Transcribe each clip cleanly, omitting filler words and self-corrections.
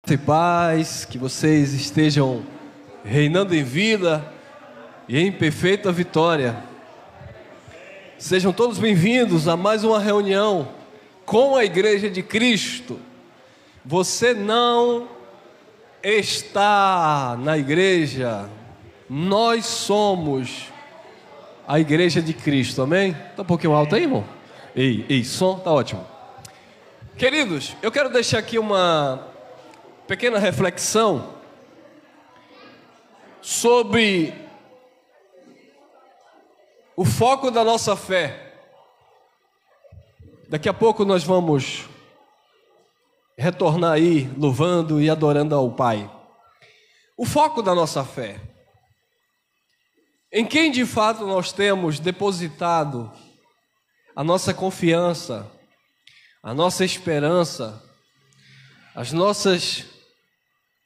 E paz, que vocês estejam reinando em vida e em perfeita vitória. Sejam todos bem-vindos a mais uma reunião com a Igreja de Cristo. Você não está na igreja, nós somos a Igreja de Cristo, amém? Tá um pouquinho alto aí, irmão? Ei, som, tá ótimo. Queridos, eu quero deixar aqui uma pequena reflexão sobre o foco da nossa fé. Daqui a pouco nós vamos retornar aí louvando e adorando ao Pai. O foco da nossa fé. Em quem de fato nós temos depositado a nossa confiança, a nossa esperança, as nossas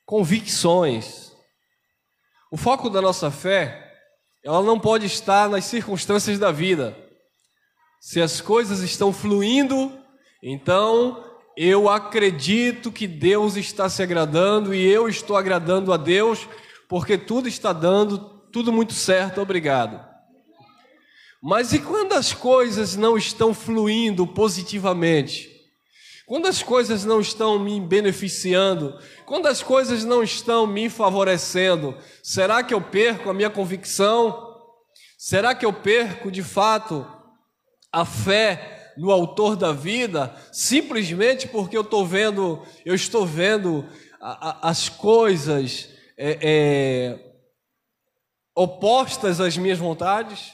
convicções. O foco da nossa fé, ela não pode estar nas circunstâncias da vida. Se as coisas estão fluindo, então eu acredito que Deus está se agradando e eu estou agradando a Deus, porque tudo está dando, tudo muito certo, obrigado. Mas e quando as coisas não estão fluindo positivamente? Quando as coisas não estão me beneficiando, quando as coisas não estão me favorecendo, será que eu perco a minha convicção? Será que eu perco de fato a fé no autor da vida, simplesmente porque eu estou vendo as coisas opostas às minhas vontades?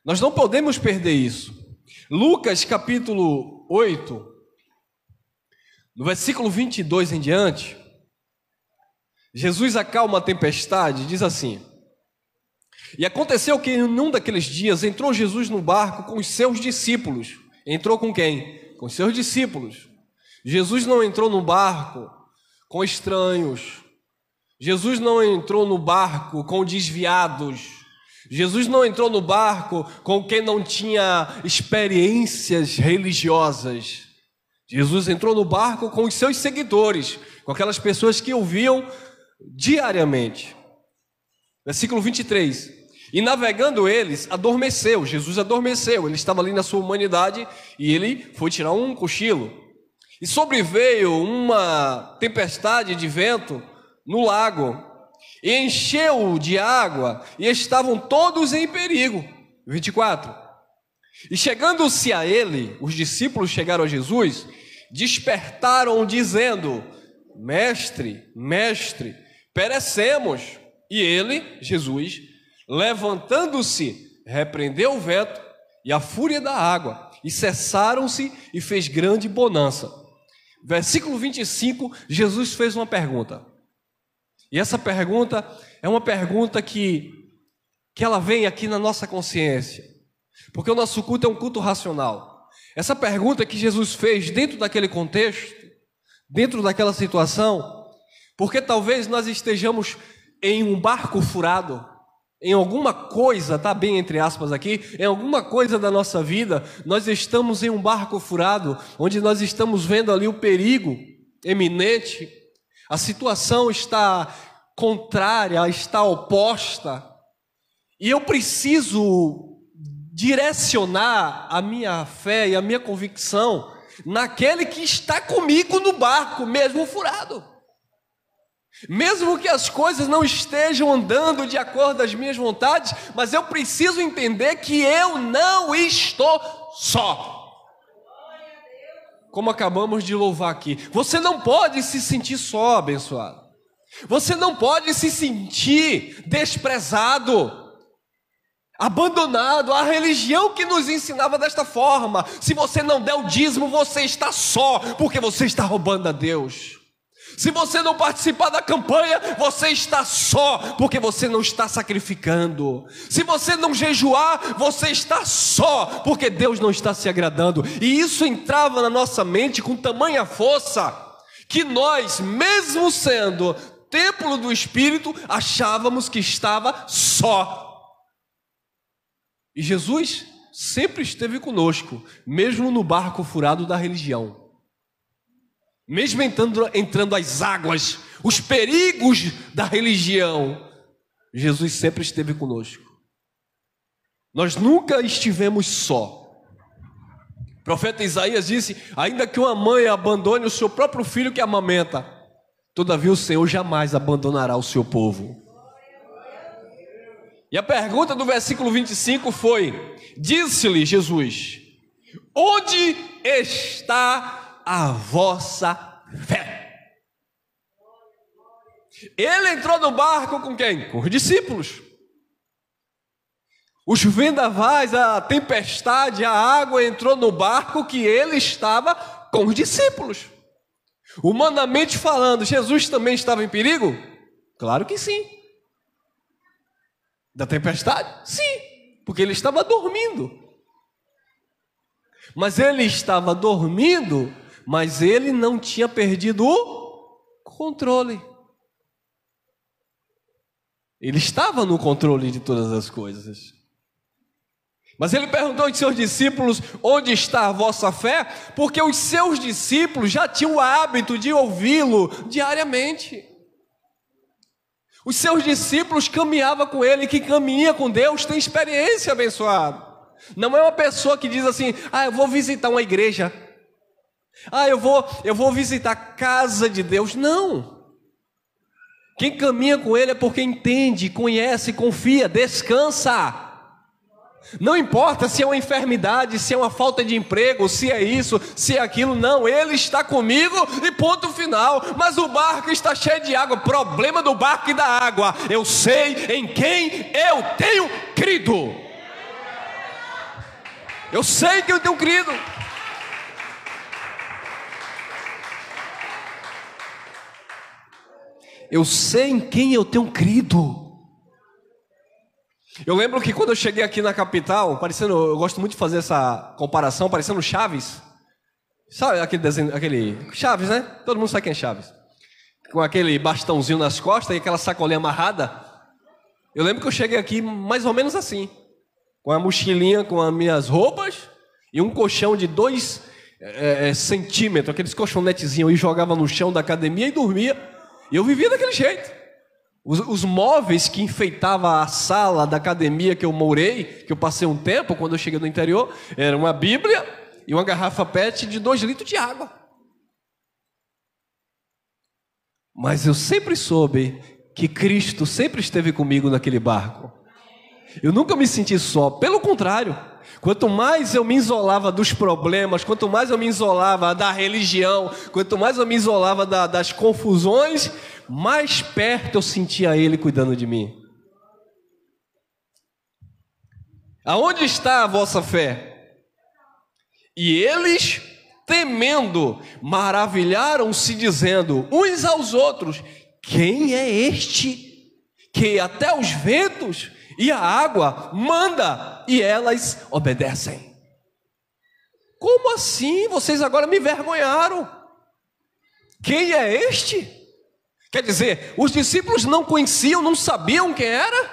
Nós não podemos perder isso. Lucas capítulo 8, no versículo 22 em diante, Jesus acalma a tempestade, diz assim: E aconteceu que em um daqueles dias entrou Jesus no barco com os seus discípulos. Entrou com quem? Com os seus discípulos. Jesus não entrou no barco com estranhos. Jesus não entrou no barco com desviados. Jesus não entrou no barco com quem não tinha experiências religiosas. Jesus entrou no barco com os seus seguidores, com aquelas pessoas que ouviam diariamente. Versículo 23. E navegando eles, adormeceu. Jesus adormeceu, ele estava ali na sua humanidade e ele foi tirar um cochilo. E sobreveio uma tempestade de vento no lago, e encheu de água, e estavam todos em perigo. 24. E chegando-se a ele, os discípulos chegaram a Jesus, despertaram dizendo: Mestre, mestre, perecemos. E ele, Jesus, levantando-se, repreendeu o vento e a fúria da água, e cessaram-se, e fez grande bonança. Versículo 25, Jesus fez uma pergunta. E essa pergunta é uma pergunta que ela vem aqui na nossa consciência, porque o nosso culto é um culto racional. Essa pergunta que Jesus fez dentro daquele contexto, dentro daquela situação, porque talvez nós estejamos em um barco furado, em alguma coisa, tá bem entre aspas aqui, em alguma coisa da nossa vida, nós estamos em um barco furado, onde nós estamos vendo ali o perigo eminente. A situação está contrária, está oposta, e eu preciso direcionar a minha fé e a minha convicção naquele que está comigo no barco, mesmo furado. Mesmo que as coisas não estejam andando de acordo às minhas vontades, mas eu preciso entender que eu não estou só. Como acabamos de louvar aqui, você não pode se sentir só, abençoado. Você não pode se sentir desprezado, abandonado. A religião que nos ensinava desta forma: se você não der o dízimo, você está só, porque você está roubando a Deus. Se você não participar da campanha, você está só, porque você não está sacrificando. Se você não jejuar, você está só, porque Deus não está se agradando. E isso entrava na nossa mente com tamanha força, que nós, mesmo sendo templo do Espírito, achávamos que estava só. E Jesus sempre esteve conosco, mesmo no barco furado da religião. mesmo entrando as águas, os perigos da religião, Jesus sempre esteve conosco. Nós nunca estivemos só. O profeta Isaías disse: ainda que uma mãe abandone o seu próprio filho que amamenta, todavia o Senhor jamais abandonará o seu povo. E a pergunta do versículo 25 foi: disse-lhe Jesus: onde está a vossa fé? Ele entrou no barco com quem? Com os discípulos. Os vendavais, a tempestade, a água entrou no barco que ele estava com os discípulos. Humanamente falando, Jesus também estava em perigo? Claro que sim. Da tempestade? Sim, porque ele estava dormindo. Mas ele estava dormindo, mas ele não tinha perdido o controle. Ele estava no controle de todas as coisas. Mas ele perguntou aos seus discípulos: onde está a vossa fé? Porque os seus discípulos já tinham o hábito de ouvi-lo diariamente. Os seus discípulos caminhavam com ele, que caminha com Deus tem experiência, abençoado. Não é uma pessoa que diz assim: eu vou visitar uma igreja, eu vou visitar a casa de Deus. Não. Quem caminha com ele é porque entende, conhece, confia, descansa. Não importa se é uma enfermidade, se é uma falta de emprego, se é isso, se é aquilo, não, ele está comigo e ponto final. Mas o barco está cheio de água. Problema do barco e da água: eu sei em quem eu tenho crido. Eu sei que eu tenho crido. Eu sei em quem eu tenho crido. Eu lembro que quando eu cheguei aqui na capital, eu gosto muito de fazer essa comparação, parecendo Chaves. Sabe aquele desenho, aquele Chaves, né? Todo mundo sabe quem é Chaves. Com aquele bastãozinho nas costas e aquela sacolinha amarrada. Eu lembro que eu cheguei aqui mais ou menos assim, com a mochilinha com as minhas roupas e um colchão de 2 centímetros, aqueles colchonetezinhos, e jogava no chão da academia e dormia. E eu vivia daquele jeito. Os móveis que enfeitavam a sala da academia que eu morei, que eu passei um tempo quando eu cheguei no interior, era uma Bíblia e uma garrafa PET de 2 litros de água. Mas eu sempre soube que Cristo sempre esteve comigo naquele barco. Eu nunca me senti só, pelo contrário. Quanto mais eu me isolava dos problemas, quanto mais eu me isolava da religião, quanto mais eu me isolava das confusões, mais perto eu sentia Ele cuidando de mim. Aonde está a vossa fé? E eles, temendo, maravilharam-se, dizendo uns aos outros: quem é este que até os ventos e a água manda e elas obedecem? Como assim? Vocês agora me envergonharam. Quem é este? Quer dizer, os discípulos não conheciam, não sabiam quem era,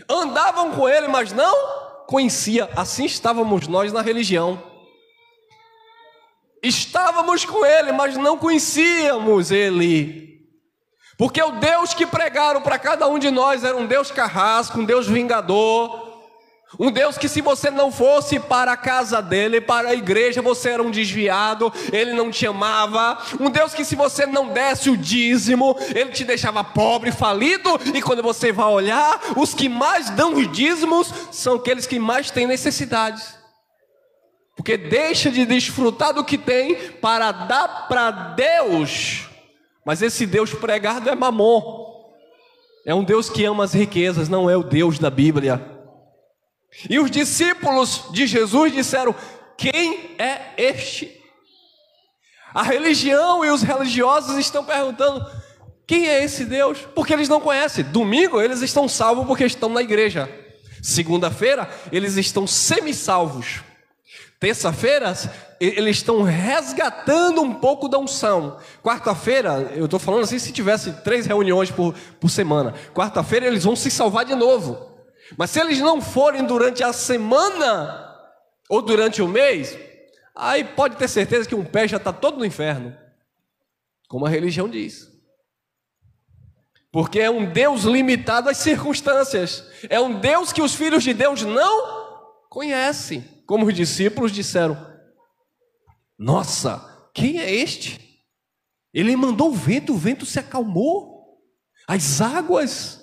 andavam com ele, mas não conhecia. Assim estávamos nós na religião. Estávamos com ele, mas não conhecíamos ele. Porque o Deus que pregaram para cada um de nós era um Deus carrasco, um Deus vingador, um Deus que, se você não fosse para a casa dele, para a igreja, você era um desviado, ele não te amava. Um Deus que, se você não desse o dízimo, ele te deixava pobre, falido. E quando você vai olhar, os que mais dão os dízimos são aqueles que mais têm necessidades, porque deixa de desfrutar do que tem para dar para Deus. Mas esse Deus pregado é Mamon. É um Deus que ama as riquezas, não é o Deus da Bíblia. E os discípulos de Jesus disseram: quem é este? A religião e os religiosos estão perguntando: quem é esse Deus? Porque eles não conhecem. Domingo eles estão salvos porque estão na igreja. Segunda-feira eles estão semi-salvos. Terça-feira eles estão resgatando um pouco da unção. Quarta-feira, eu estou falando assim, se tivesse 3 reuniões por semana, quarta-feira eles vão se salvar de novo. Mas se eles não forem durante a semana ou durante o mês, aí pode ter certeza que um pé já está todo no inferno. como a religião diz. Porque é um Deus limitado às circunstâncias. É um Deus que os filhos de Deus não conhecem. Como os discípulos disseram: nossa, quem é este? Ele mandou o vento se acalmou. As águas.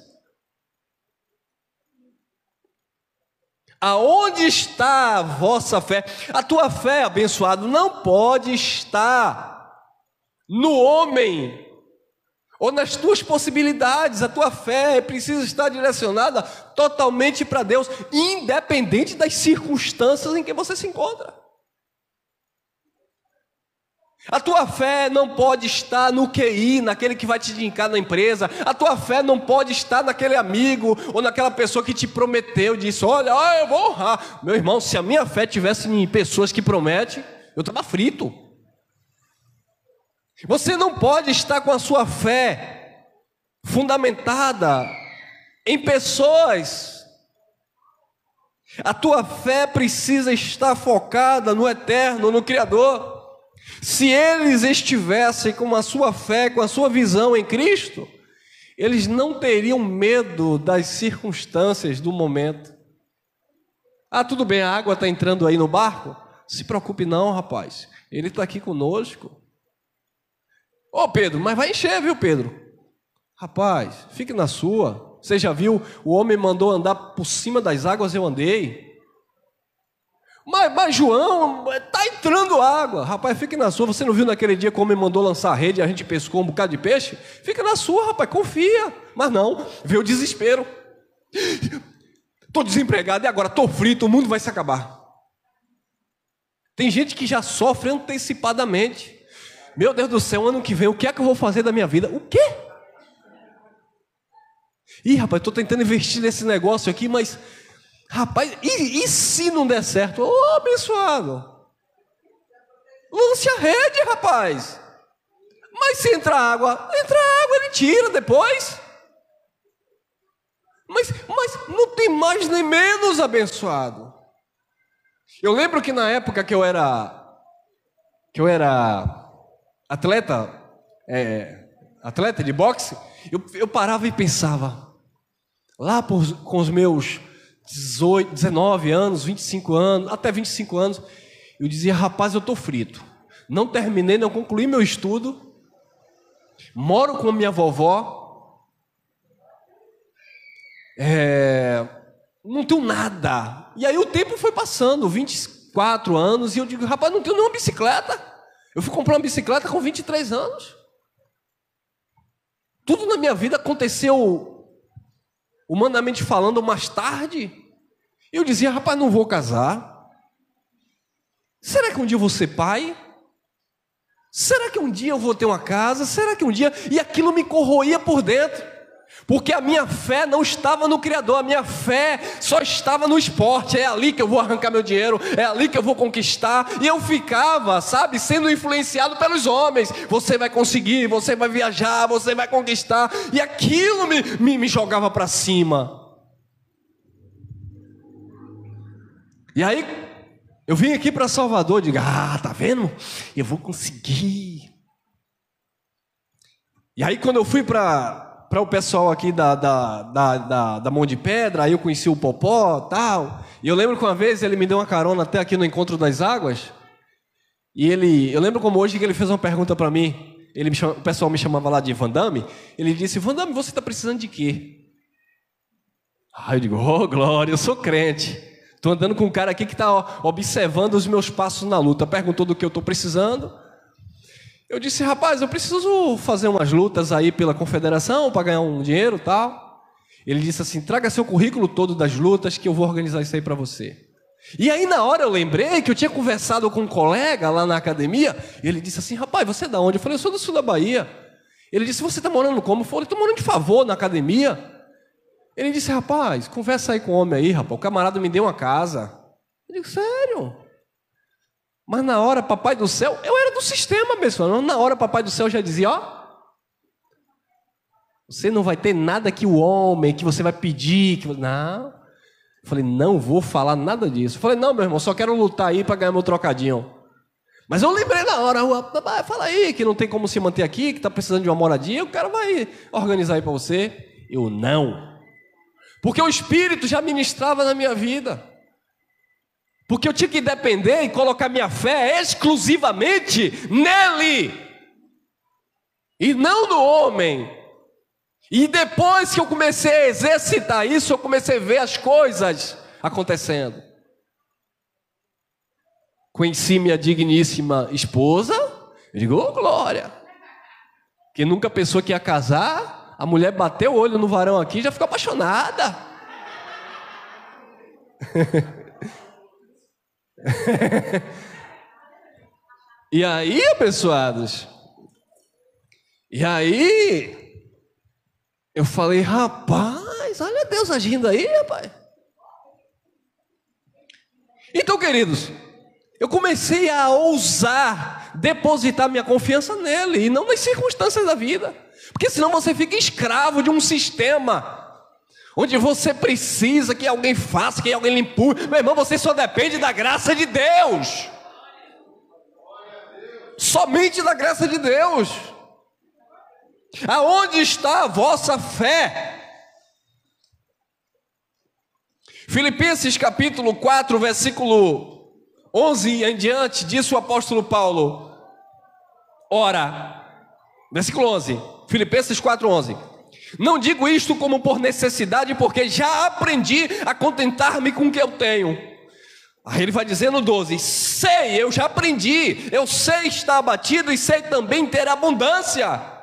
Aonde está a vossa fé? A tua fé, abençoado, não pode estar no homem ou nas tuas possibilidades. A tua fé precisa estar direcionada totalmente para Deus, independente das circunstâncias em que você se encontra. A tua fé não pode estar no QI, naquele que vai te indicar na empresa. A tua fé não pode estar naquele amigo ou naquela pessoa que te prometeu, disse: olha, eu vou honrar. Meu irmão, se a minha fé tivesse em pessoas que prometem, eu estava frito. Você não pode estar com a sua fé fundamentada em pessoas. A tua fé precisa estar focada no eterno, no Criador. Se eles estivessem com a sua fé, com a sua visão em Cristo, eles não teriam medo das circunstâncias do momento. Ah, tudo bem, a água está entrando aí no barco? Se preocupe não, rapaz, ele está aqui conosco. Ô Pedro, mas vai encher, viu Pedro? Rapaz, fique na sua. Você já viu, o homem mandou andar por cima das águas, eu andei. Mas João, está entrando água. Rapaz, fique na sua. Você não viu naquele dia como ele mandou lançar a rede e a gente pescou um bocado de peixe? Fica na sua, rapaz, confia. Mas não, veio o desespero. Estou desempregado e agora estou frito, o mundo vai se acabar. Tem gente que já sofre antecipadamente. Meu Deus do céu, ano que vem, o que é que eu vou fazer da minha vida? O quê? Ih, rapaz, estou tentando investir nesse negócio aqui, mas... rapaz, e se não der certo? Ô, abençoado, lance a rede, rapaz. Mas se entrar água, ele tira depois. Mas não tem mais nem menos, abençoado. Eu lembro que na época que eu era atleta de boxe, eu parava e pensava, lá com os meus 18, 19 anos, 25 anos, até 25 anos, eu dizia: rapaz, eu estou frito, não terminei, não concluí meu estudo, moro com minha vovó, não tenho nada. E aí o tempo foi passando, 24 anos, e eu digo: rapaz, não tenho nenhuma bicicleta. Eu fui comprar uma bicicleta com 23 anos. Tudo na minha vida aconteceu, humanamente falando, mais tarde. Eu dizia: rapaz, não vou casar. Será que um dia eu vou ser pai? Será que um dia eu vou ter uma casa? Será que um dia... E aquilo me corroía por dentro. Porque a minha fé não estava no Criador, a minha fé só estava no esporte. É ali que eu vou arrancar meu dinheiro, é ali que eu vou conquistar. E eu ficava, sabe, sendo influenciado pelos homens. Você vai conseguir, você vai viajar, você vai conquistar. E aquilo me jogava para cima. E aí, eu vim aqui para Salvador e digo: tá vendo? Eu vou conseguir. E aí, quando eu fui para o pessoal aqui da Mão de Pedra, aí eu conheci o Popó e tal. E eu lembro que uma vez ele me deu uma carona até aqui no Encontro das Águas. E eu lembro como hoje que ele fez uma pergunta para mim. O pessoal me chamava lá de Van Damme. Ele disse: Van Damme, você está precisando de quê? Eu digo: glória, eu sou crente. Estou andando com um cara aqui que está observando os meus passos na luta. Perguntou do que eu estou precisando. Eu disse: rapaz, eu preciso fazer umas lutas aí pela confederação para ganhar um dinheiro e tal. Ele disse assim: traga seu currículo todo das lutas que eu vou organizar isso aí para você. E aí na hora eu lembrei que eu tinha conversado com um colega lá na academia. E ele disse assim: rapaz, você é da onde? Eu falei: eu sou do sul da Bahia. Ele disse: você está morando como? Eu falei: estou morando de favor na academia. Ele disse: rapaz, conversa aí com o homem aí, rapaz. O camarada me deu uma casa. Eu digo: sério? Mas na hora, papai do céu, eu era do sistema mesmo. Na hora, papai do céu já dizia: você não vai ter nada que o homem, que você vai pedir. Não. Eu falei: não vou falar nada disso. Eu falei: não, meu irmão, só quero lutar aí para ganhar meu trocadinho. Mas eu lembrei na hora, fala aí que não tem como se manter aqui, que está precisando de uma moradia, o cara vai organizar aí para você. Eu não. Porque o Espírito já ministrava na minha vida. Porque eu tinha que depender e colocar minha fé exclusivamente nele. E não no homem. E depois que eu comecei a exercitar isso, eu comecei a ver as coisas acontecendo. Conheci minha digníssima esposa, eu digo, oh, glória. Quem nunca pensou que ia casar, a mulher bateu o olho no varão aqui e já ficou apaixonada. E aí, abençoados, eu falei, rapaz, olha Deus agindo aí, rapaz. Então, queridos, eu comecei a ousar depositar minha confiança nele e não nas circunstâncias da vida. Porque senão você fica escravo de um sistema onde você precisa que alguém faça, que alguém lhe empurre. Meu irmão, você só depende da graça de Deus. Somente da graça de Deus. Aonde está a vossa fé? Filipenses capítulo 4, versículo 11 em diante, disse o apóstolo Paulo. Ora, versículo 11, Filipenses 4:11. Não digo isto como por necessidade, porque já aprendi a contentar-me com o que eu tenho. Aí ele vai dizer no 12, eu já aprendi, eu sei estar abatido e sei também ter abundância.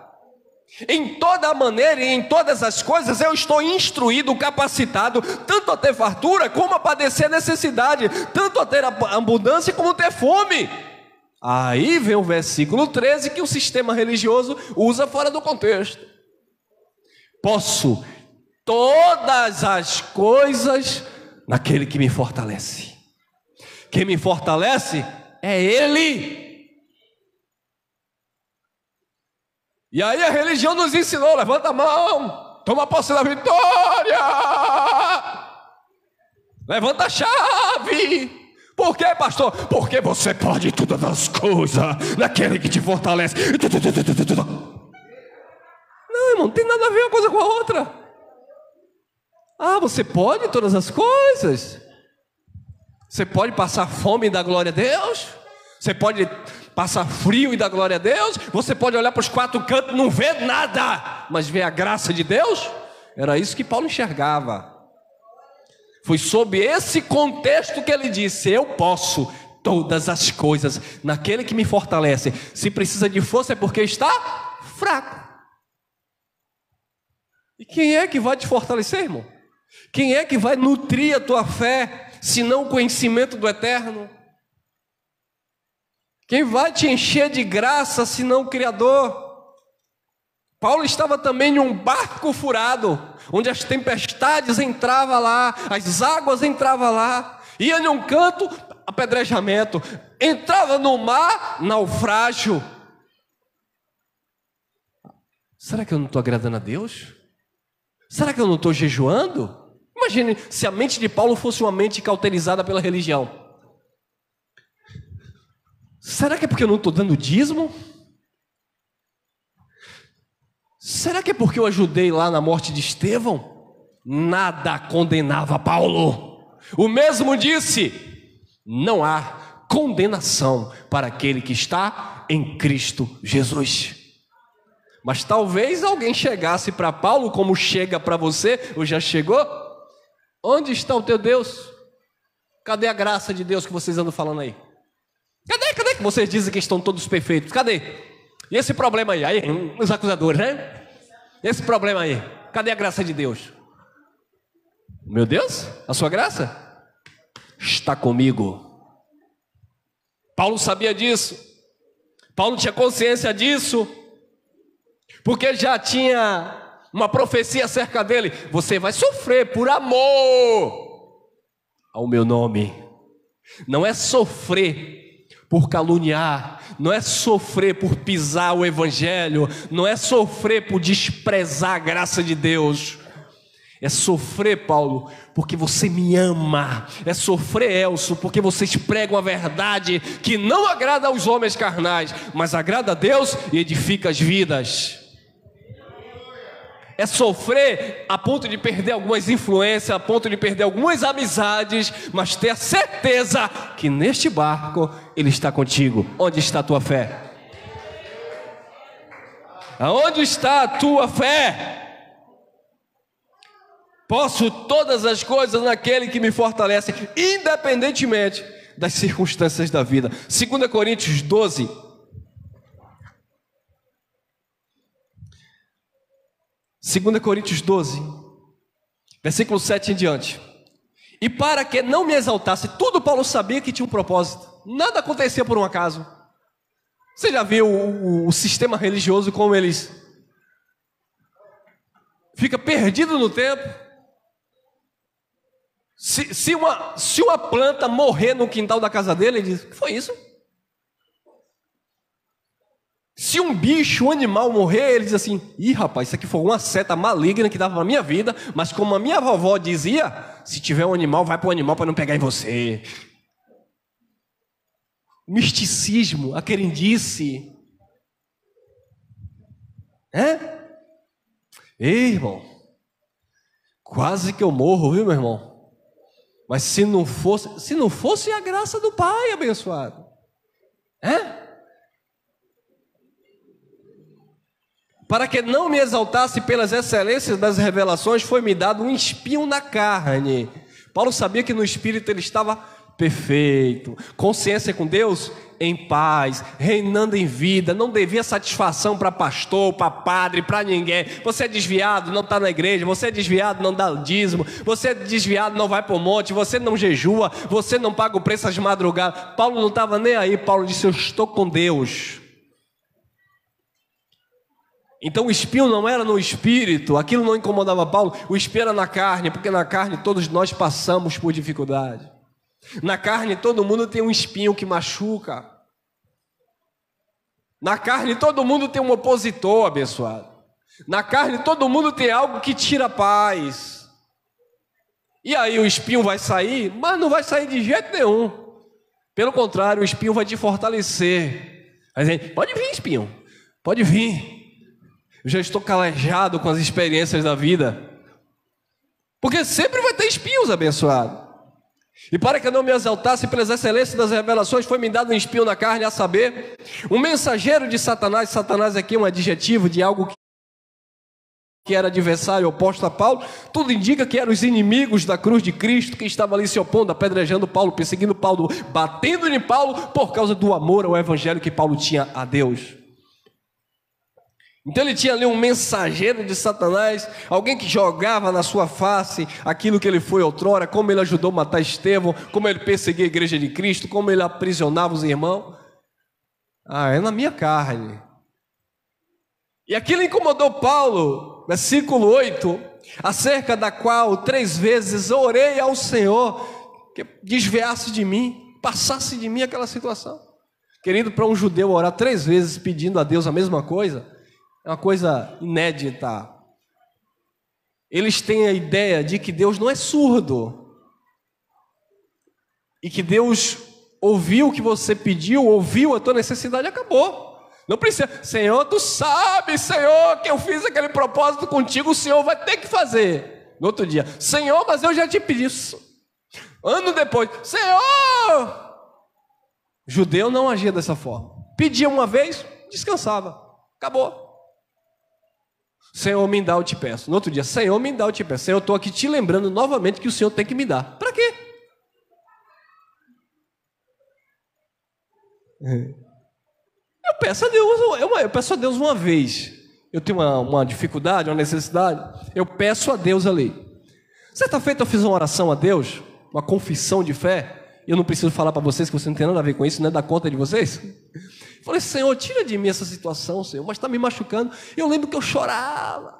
Em toda maneira e em todas as coisas eu estou instruído, capacitado, tanto a ter fartura como a padecer necessidade, tanto a ter abundância como a ter fome. Aí vem o versículo 13 que o sistema religioso usa fora do contexto. Posso todas as coisas naquele que me fortalece. Quem me fortalece é Ele. E aí a religião nos ensinou, levanta a mão, toma posse da vitória, levanta a chave. Por quê, pastor? Porque você pode todas as coisas naquele que te fortalece. Não, irmão, não tem nada a ver uma coisa com a outra. Você pode todas as coisas. Você pode passar fome e dar glória a Deus. Você pode passar frio e dar glória a Deus. Você pode olhar para os quatro cantos e não ver nada, mas ver a graça de Deus. Era isso que Paulo enxergava. Foi sob esse contexto que ele disse: eu posso todas as coisas naquele que me fortalece. Se precisa de força é porque está fraco. E quem é que vai te fortalecer, irmão? Quem é que vai nutrir a tua fé, se não o conhecimento do Eterno? Quem vai te encher de graça, se não o Criador? Paulo estava também em um barco furado, onde as tempestades entravam lá, as águas entravam lá, ia em um canto, apedrejamento, entrava no mar, naufrágio. Será que eu não estou agradando a Deus? Será que eu não estou jejuando? Imagine se a mente de Paulo fosse uma mente cauterizada pela religião. Será que é porque eu não estou dando dízimo? Será que é porque eu ajudei lá na morte de Estevão? Nada condenava Paulo. O mesmo disse: não há condenação para aquele que está em Cristo Jesus. Mas talvez alguém chegasse para Paulo como chega para você, ou já chegou: onde está o teu Deus? Cadê a graça de Deus que vocês andam falando aí? Cadê que vocês dizem que estão todos perfeitos? Cadê? E esse problema aí? Aí, os acusadores, né? Esse problema aí, cadê a graça de Deus? Meu Deus, a sua graça está comigo. Paulo sabia disso. Paulo tinha consciência disso, porque já tinha uma profecia acerca dele: você vai sofrer por amor ao meu nome. Não é sofrer por caluniar, não é sofrer por pisar o evangelho, não é sofrer por desprezar a graça de Deus, É sofrer, Paulo, porque você me ama. É sofrer, Elcio, porque vocês pregam a verdade que não agrada aos homens carnais, mas agrada a Deus e edifica as vidas. É sofrer a ponto de perder algumas influências, a ponto de perder algumas amizades, mas ter a certeza que neste barco Ele está contigo. Onde está a tua fé? Aonde está a tua fé? Posso todas as coisas naquele que me fortalece, independentemente das circunstâncias da vida. 2 Coríntios 12. Versículo 7 em diante. E para que não me exaltasse, tudo Paulo sabia que tinha um propósito. Nada acontecia por um acaso. Você já viu o sistema religioso como eles fica perdido no tempo? Se uma planta morrer no quintal da casa dele, ele diz: o que foi isso? Se um bicho, um animal morrer, ele diz assim: ih, rapaz, isso aqui foi uma seta maligna que dava na minha vida, mas como a minha vovó dizia, se tiver um animal, vai para o animal para não pegar em você. O misticismo, a crendice. Ei, irmão, quase que eu morro, viu, meu irmão? Mas se não fosse a graça do Pai abençoado. Para que não me exaltasse pelas excelências das revelações, foi-me dado um espinho na carne. Paulo sabia que no espírito ele estava perfeito, consciência com Deus, em paz, reinando em vida, não devia satisfação para pastor, para padre, para ninguém. Você é desviado, não está na igreja, você é desviado, não dá o dízimo, você é desviado, não vai para o monte, você não jejua, você não paga o preço às madrugadas. Paulo não estava nem aí. Paulo disse: eu estou com Deus. Então o espinho não era no espírito, aquilo não incomodava Paulo. O espinho era na carne, porque na carne todos nós passamos por dificuldade. Na carne todo mundo tem um espinho que machuca. Na carne todo mundo tem um opositor, abençoado. Na carne todo mundo tem algo que tira a paz. E aí o espinho vai sair, mas não vai sair de jeito nenhum. Pelo contrário, o espinho vai te fortalecer. Vai dizer: pode vir, espinho, pode vir. Eu já estou calejado com as experiências da vida. Porque sempre vai ter espinhos, abençoado. E para que eu não me exaltasse pelas excelências das revelações, foi-me dado um espinho na carne, a saber, um mensageiro de Satanás. Satanás aqui é um adjetivo de algo que era adversário, oposto a Paulo. Tudo indica que eram os inimigos da cruz de Cristo, que estavam ali se opondo, apedrejando Paulo, perseguindo Paulo, batendo em Paulo, por causa do amor ao evangelho que Paulo tinha a Deus. Então ele tinha ali um mensageiro de Satanás, alguém que jogava na sua face aquilo que ele foi outrora, como ele ajudou a matar Estevão, como ele perseguia a igreja de Cristo, como ele aprisionava os irmãos. É na minha carne. E aquilo incomodou Paulo, versículo 8, acerca da qual 3 vezes orei ao Senhor que desviasse de mim, passasse de mim aquela situação. Querido, para um judeu orar 3 vezes pedindo a Deus a mesma coisa, é uma coisa inédita. Eles têm a ideia de que Deus não é surdo. E que Deus ouviu o que você pediu, ouviu a tua necessidade e acabou. Não precisa: Senhor, tu sabe, Senhor, que eu fiz aquele propósito contigo, o Senhor vai ter que fazer. No outro dia: Senhor, mas eu já te pedi isso. Ano depois: Senhor. Judeu não agia dessa forma. Pedia uma vez, descansava. Acabou. Senhor, me dá, eu te peço. No outro dia: Senhor, me dá, eu te peço. Senhor, eu estou aqui te lembrando novamente que o Senhor tem que me dar. Para quê? Eu peço a Deus uma vez. Eu tenho uma dificuldade, uma necessidade. Eu peço a Deus ali. Certa feita eu fiz uma oração a Deus, uma confissão de fé. Eu não preciso falar para vocês que você não tem nada a ver com isso, não é da conta de vocês. Falei: Senhor, tira de mim essa situação, Senhor, mas está me machucando. Eu lembro que eu chorava,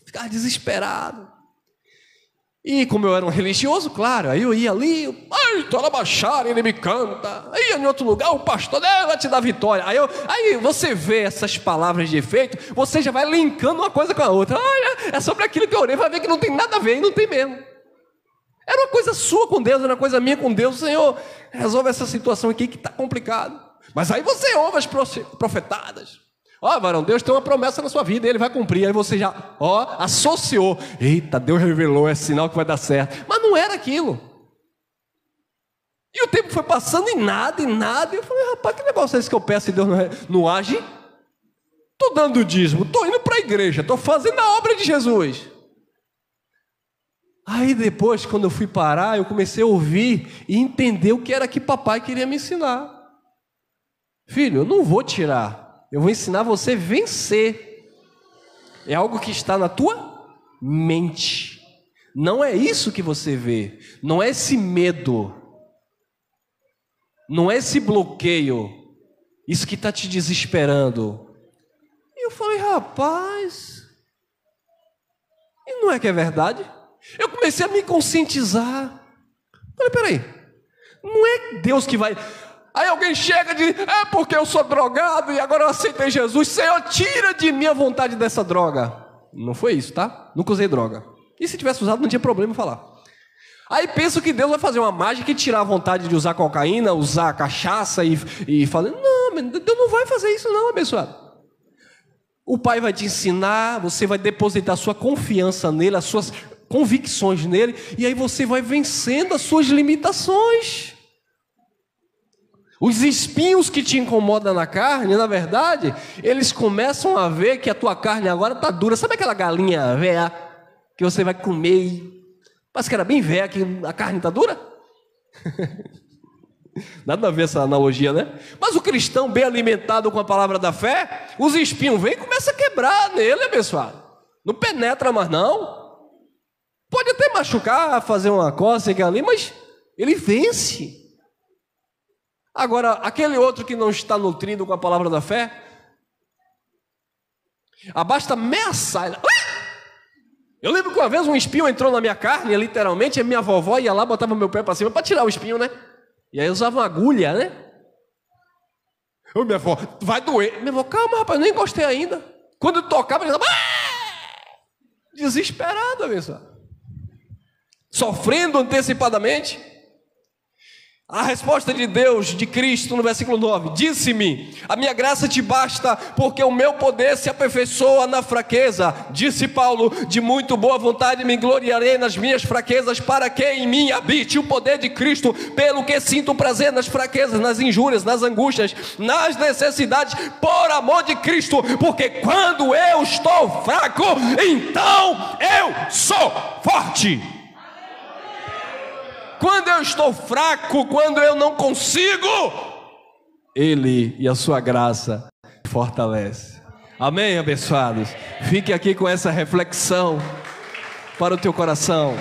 ficava desesperado. E como eu era um religioso, claro, aí eu ia ali, ai, toda baixada, ele me canta. Aí em outro lugar, o pastor vai te dar vitória. Aí você vê essas palavras de efeito, você já vai linkando uma coisa com a outra. Olha, é sobre aquilo que eu orei, vai ver que não tem nada a ver, e não tem mesmo. Era uma coisa sua com Deus, era uma coisa minha com Deus. Senhor, resolve essa situação aqui que está complicado. Mas aí você ouve as profetadas. Ó, varão, Deus tem uma promessa na sua vida, Ele vai cumprir. Aí você já, associou. Eita, Deus revelou, é sinal que vai dar certo. Mas não era aquilo. E o tempo foi passando e nada. E eu falei, rapaz, que negócio é esse que eu peço e Deus não age? Estou dando dízimo, estou indo para a igreja, estou fazendo a obra de Jesus. Aí depois, quando eu fui parar, eu comecei a ouvir e entender o que era que papai queria me ensinar. Filho, eu não vou tirar. Eu vou ensinar você a vencer. É algo que está na tua mente. Não é isso que você vê. Não é esse medo. Não é esse bloqueio. Isso que está te desesperando. E eu falei, rapaz, e não é que é verdade? Eu comecei a me conscientizar. Falei, peraí, não é Deus que vai... Aí alguém chega e diz, é porque eu sou drogado e agora eu aceitei Jesus. Senhor, tira de mim a vontade dessa droga. Não foi isso, tá? Nunca usei droga. E se tivesse usado, não tinha problema em falar. Aí penso que Deus vai fazer uma mágica e tirar a vontade de usar cocaína, usar cachaça e falar, não, Deus não vai fazer isso não, abençoado. O Pai vai te ensinar, você vai depositar sua confiança nele, as suas convicções nele, e aí você vai vencendo as suas limitações. Os espinhos que te incomodam na carne, na verdade, eles começam a ver que a tua carne agora está dura. Sabe aquela galinha velha que você vai comer e parece que era bem velha, que a carne está dura? Nada a ver essa analogia, né? Mas o cristão bem alimentado com a palavra da fé, os espinhos vêm e começam a quebrar nele, abençoado. Não penetra mais não. Pode até machucar, fazer uma cócega ali, mas ele vence. Agora, aquele outro que não está nutrido com a palavra da fé, basta ameaçar. Eu lembro que uma vez um espinho entrou na minha carne, literalmente, a minha vovó ia lá, botava meu pé para cima para tirar o espinho, né? E aí usava uma agulha, né? Ô, minha avó, vai doer. Minha avó, calma, rapaz, nem encostei ainda. Quando eu tocava, ele estava desesperado, abençoado. Sofrendo antecipadamente. A resposta de Deus, de Cristo, no versículo 9, disse-me, a minha graça te basta, porque o meu poder se aperfeiçoa na fraqueza. Disse Paulo, de muito boa vontade me gloriarei nas minhas fraquezas, para que em mim habite o poder de Cristo, pelo que sinto prazer nas fraquezas, nas injúrias, nas angústias, nas necessidades, por amor de Cristo, porque quando eu estou fraco, então eu sou forte. Quando eu estou fraco, quando eu não consigo, Ele e a sua graça fortalece. Amém, abençoados? Fique aqui com essa reflexão para o teu coração.